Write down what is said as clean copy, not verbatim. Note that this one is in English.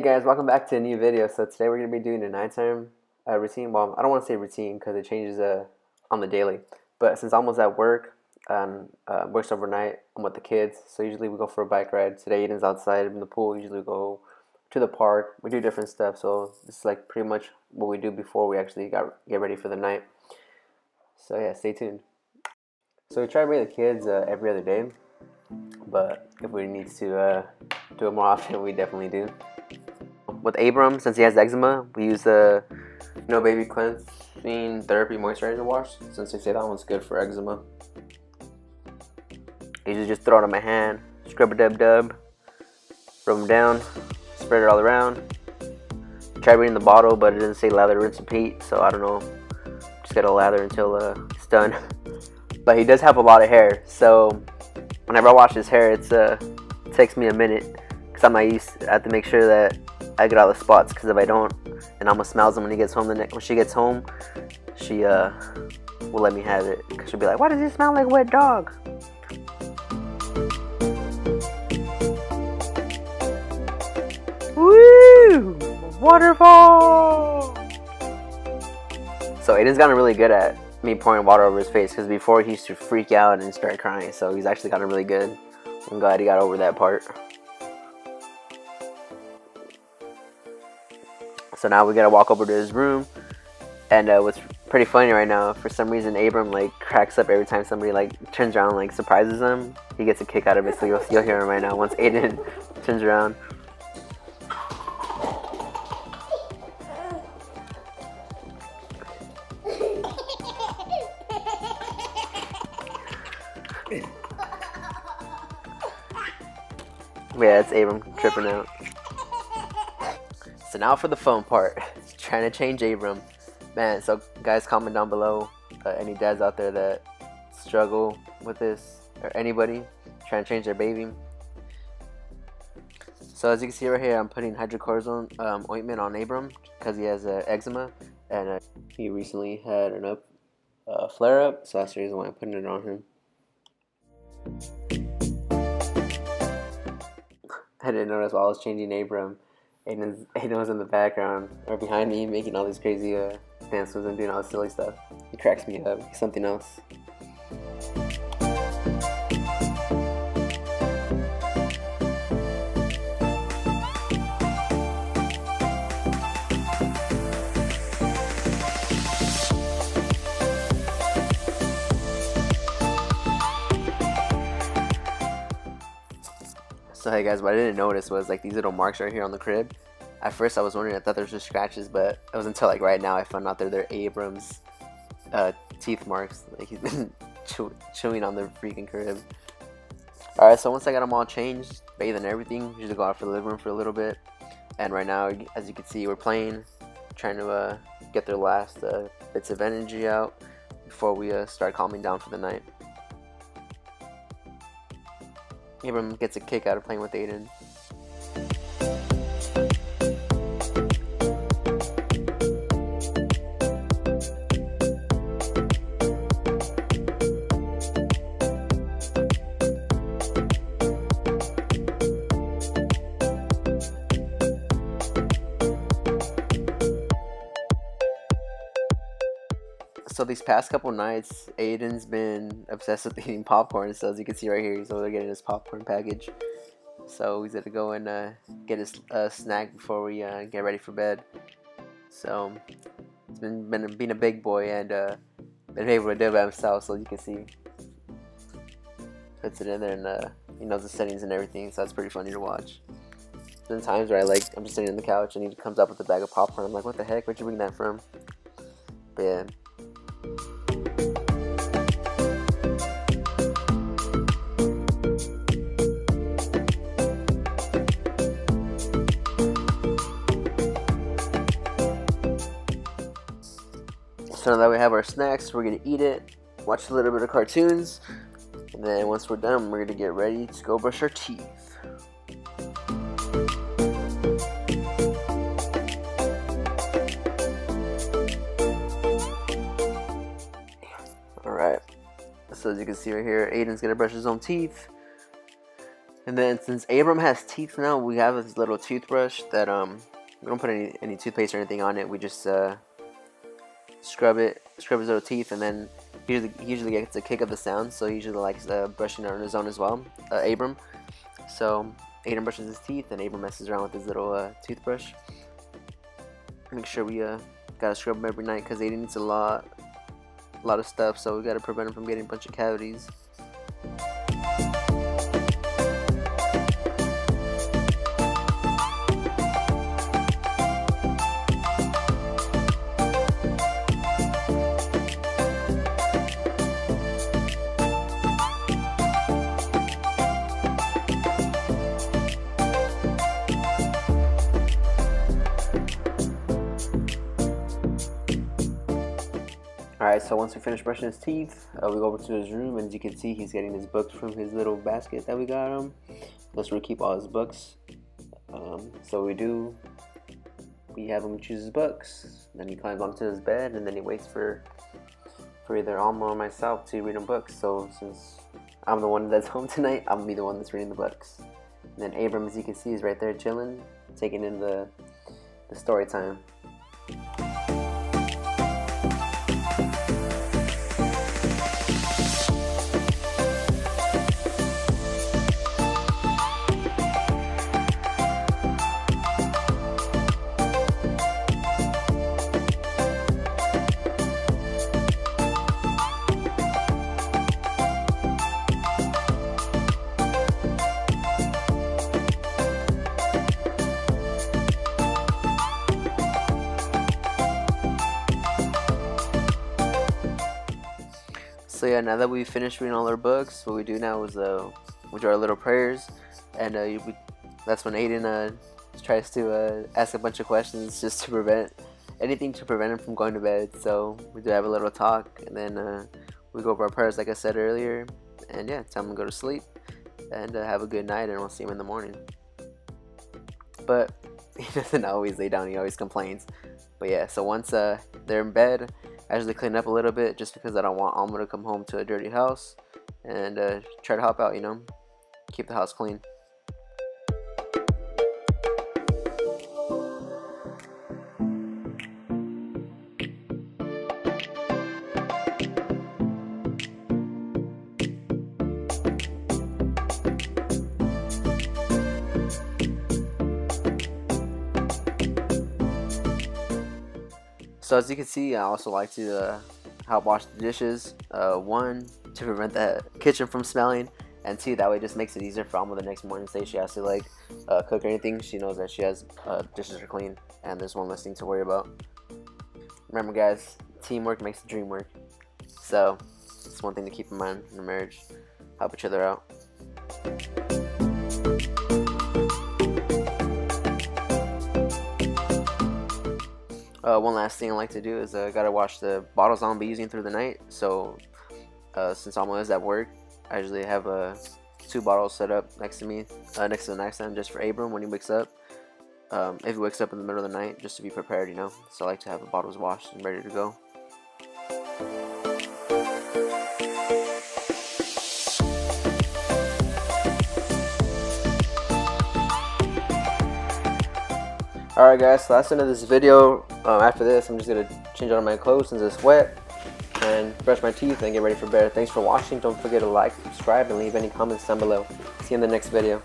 guys, welcome back to a new video. So today we're going to be doing a nighttime routine. Well, I don't want to say routine because it changes on the daily. But since I'm almost at work and works overnight, I'm with the kids. So usually we go for a bike ride. Today Aiden's outside in the pool. Usually we go to the park. We do different stuff. So this is like pretty much what we do before we actually get ready for the night. So yeah, stay tuned. So we try to bring the kids every other day. But if we need to do it more often, we definitely do. With Abram, since he has eczema, we use the No Baby Cleansing Therapy Moisturizer Wash, since they say that one's good for eczema. I usually just throw it on my hand, scrub-a-dub-dub, rub them down, spread it all around. Try reading the bottle, but it doesn't say lather, rinse, repeat, so I don't know. Just gotta lather until it's done. But he does have a lot of hair, so whenever I wash his hair, it takes me a minute because I'm not used. I have to make sure that I get all the spots, because if I don't, and Alma smells him when he gets home. When she gets home, she will let me have it, because she'll be like, "Why does it smell like a wet dog?" Woo! Waterfall! So Aiden's gotten really good at me pouring water over his face, because before he used to freak out and start crying. So he's actually gotten really good. I'm glad he got over that part. So now we gotta walk over to his room, and what's pretty funny right now, for some reason Abram like cracks up every time somebody like turns around and like surprises him. He gets a kick out of it, so you'll hear him right now once Aiden turns around. Yeah, it's Abram tripping out. So now for the fun part, trying to change Abram. Man, so guys, comment down below any dads out there that struggle with this, or anybody trying to change their baby. So as you can see right here, I'm putting hydrocortisone ointment on Abram because he has eczema, and he recently had a flare-up, so that's the reason why I'm putting it on him. I didn't notice while I was changing Abram, Aiden was in the background or behind me making all these crazy dances and doing all this silly stuff. He cracks me up. He's something else. So hey guys, what I didn't notice was like these little marks right here on the crib. At first I was wondering, I thought they were just scratches, but it was until like right now I found out they're Abram's teeth marks. Like he's been chewing on the freaking crib. Alright, so once I got them all changed, bathed and everything, usually go out for the living room for a little bit. And right now, as you can see, we're playing, trying to get their last bits of energy out before we start calming down for the night. Abram gets a kick out of playing with Aiden. So these past couple nights, Aiden's been obsessed with eating popcorn. So as you can see right here, he's over there getting his popcorn package. So he's gonna go and get his snack before we get ready for bed. So he's been being a big boy and been able to do it by himself. So you can see, puts it in there and he knows the settings and everything. So that's pretty funny to watch. There's been times where I'm just sitting on the couch and he comes up with a bag of popcorn. I'm like, what the heck? Where'd you bring that from? But yeah. So now that we have our snacks, we're gonna eat it, watch a little bit of cartoons, and then once we're done, we're gonna get ready to go brush our teeth. Alright, so as you can see right here, Aiden's gonna brush his own teeth. And then since Abram has teeth now, we have this little toothbrush that we don't put any toothpaste or anything on it. We just scrub his little teeth, and then he usually gets a kick of the sound, so he usually likes brushing on his own as well, Abram. So Abram brushes his teeth, and Abram messes around with his little toothbrush. Make sure we gotta scrub him every night because Aiden needs a lot of stuff, so we gotta prevent him from getting a bunch of cavities. Alright, so once we finish brushing his teeth, we go over to his room, and as you can see, he's getting his books from his little basket that we got him. That's where we keep all his books. So we have him choose his books, then he climbs onto his bed, and then he waits for either Alma or myself to read him books. So since I'm the one that's home tonight, I'm gonna be the one that's reading the books. And then Abram, as you can see, is right there chilling, taking in the story time. So yeah, now that we've finished reading all our books, what we do now is we do our little prayers, and that's when Aiden tries to ask a bunch of questions just to prevent him from going to bed. So we do have a little talk, and then we go over our prayers like I said earlier, and yeah, tell him to go to sleep and have a good night, and we'll see him in the morning. But he doesn't always lay down, he always complains. But yeah, so once they're in bed, I usually clean up a little bit just because I don't want Alma to come home to a dirty house, and try to help out, keep the house clean. So as you can see, I also like to help wash the dishes. One, to prevent the kitchen from smelling, and two, that way it just makes it easier for Alma the next morning. Say she has to cook or anything, she knows that she has dishes are clean, and there's one less thing to worry about. Remember, guys, teamwork makes the dream work. So it's one thing to keep in mind in a marriage. Help each other out. One last thing I like to do is gotta wash the bottles I'll be using through the night. So since Alma is at work, I usually have 2 bottles set up next to me, next to the nightstand, just for Abram when he wakes up. If he wakes up in the middle of the night, just to be prepared, So I like to have the bottles washed and ready to go. Alright guys, so that's the end of this video. After this, I'm just going to change out my clothes since it's wet, and brush my teeth and get ready for bed. Thanks for watching. Don't forget to like, subscribe, and leave any comments down below. See you in the next video.